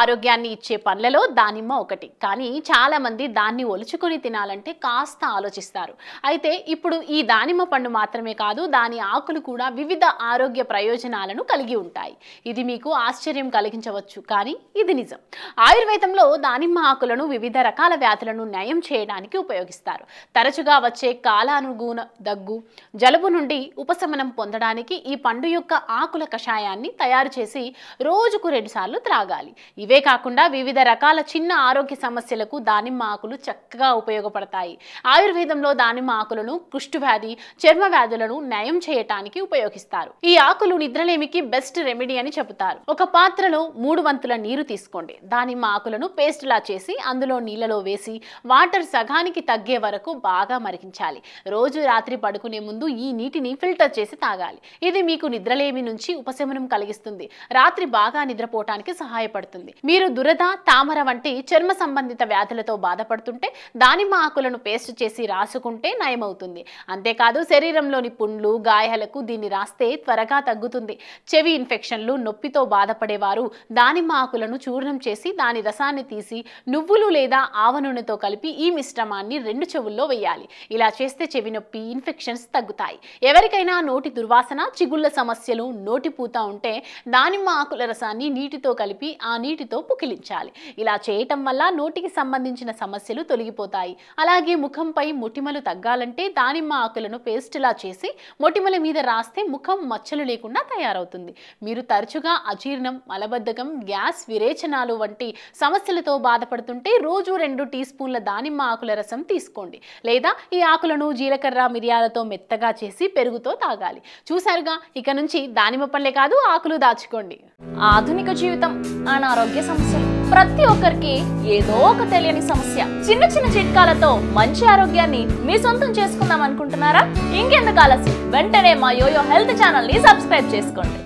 ఆరోగ్యాన్ని ఇచ్చే పండ్లలో దానిమ్మ ఒకటి. కానీ చాలా మంది దాన్ని ఒలుచుకొని తినాలంటే కాస్త ఆలోచిస్తారు. అయితే ఇప్పుడు ఈ దానిమ్మ పండు మాత్రమే కాదు, దాని ఆకులు కూడా వివిధ ఆరోగ్య ప్రయోజనాలను కలిగి ఉంటాయి. ఇది మీకు ఆశ్చర్యం కలిగించవచ్చు, కానీ ఇది నిజం. ఆయుర్వేదంలో దానిమ్మ ఆకులను వివిధ రకాల వ్యాధులను నయం చేయడానికి ఉపయోగిస్తారు. తరచుగా వచ్చే కాలానుగుణ దగ్గు, జలుబు నుండి ఉపశమనం పొందడానికి ఈ పండు యొక్క ఆకుల కషాయాన్ని తయారు చేసి రోజుకు 2 సార్లు త్రాగాలి. ఇవే కాకుండా వివిధ రకాల చిన్న ఆరోగ్య సమస్యలకు దానిమ్మ ఆకులు చక్కగా ఉపయోగపడతాయి. ఆయుర్వేదంలో దానిమ్మ ఆకులను కుష్ఠవ్యాధి, చర్మ వ్యాధులను నయం చేయటానికి ఉపయోగిస్తారు. ఈ ఆకులు నిద్రలేమికి బెస్ట్ రెమెడీ అని చెబుతారు. ఒక పాత్రలో 3 వంతుల నీరు తీసుకోండి. దానిమ్మ ఆకులను పేస్ట్ లా చేసి అందులో నీళ్ళలో వేసి వాటర్ సగానికి తగ్గే వరకు బాగా మరిగించాలి. రోజు రాత్రి పడుకునే ముందు ఈ నీటిని ఫిల్టర్ చేసి తాగాలి. ఇది మీకు నిద్రలేమి నుంచి ఉపశమనం కలిగిస్తుంది. రాత్రి బాగా నిద్రపోవటానికి సహాయపడుతుంది. మీరు దురద, తామర వంటి చర్మ సంబంధిత వ్యాధులతో బాధపడుతుంటే దానిమ్మ ఆకులను పేస్ట్ చేసి రాసుకుంటే నయమవుతుంది. అంతేకాదు శరీరంలోని పుండ్లు, గాయాలకు దీన్ని రాస్తే త్వరగా తగ్గుతుంది. చెవి ఇన్ఫెక్షన్లు, నొప్పితో బాధపడేవారు దానిమ్మ ఆకులను చూర్ణం చేసి దాని రసాన్ని తీసి నువ్వులు లేదా ఆవ నూనెతో కలిపి ఈ మిశ్రమాన్ని 2 చెవుల్లో వేయాలి. ఇలా చేస్తే చెవి నొప్పి, ఇన్ఫెక్షన్స్ తగ్గుతాయి. ఎవరికైనా నోటి దుర్వాసన, చిగుళ్ళ సమస్యలు, నోటి పూత ఉంటే దానిమ్మ ఆకుల రసాన్ని నీటితో కలిపి ఆ నీటితో పుకిలించాలి. ఇలా చేయటం వల్ల నోటికి సంబంధించిన సమస్యలు తొలగిపోతాయి. అలాగే ముఖంపై మొటిమలు తగ్గాలంటే దానిమ్మ ఆకులను పేస్టులా చేసి మొటిమల మీద రాస్తే ముఖం మచ్చలు లేకుండా తయారవుతుంది. మీరు తరచుగా అజీర్ణం, మలబద్ధకం, గ్యాస్, విరేచనాలు వంటి సమస్యలతో బాధపడుతుంటే రోజు 2 టీ స్పూన్ల దానిమ్మ ఆకుల రసం తీసుకోండి. లేదా ఈ ఆకులను జీలకర్ర, మిరియాలతో మెత్తగా చేసి పెరుగుతో తాగాలి. చూసారుగా, ఇక నుంచి దానిమ్మ పళ్ళే కాదు ఆకులు దాచుకోండి. ఆధునిక జీవితం, అనారోగ్య సమస్యలు, ప్రతి ఒక్కరికి ఏదో ఒక తెలియని సమస్య. చిన్న చిన్న చిట్కాలతో మంచి ఆరోగ్యాన్ని మీ సొంతం చేసుకుందాం అనుకుంటున్నారా? ఇంకెందుకు ఆలస్యం, వెంటనే మా యోయో హెల్త్ ఛానల్ ని సబ్స్క్రైబ్ చేసుకోండి.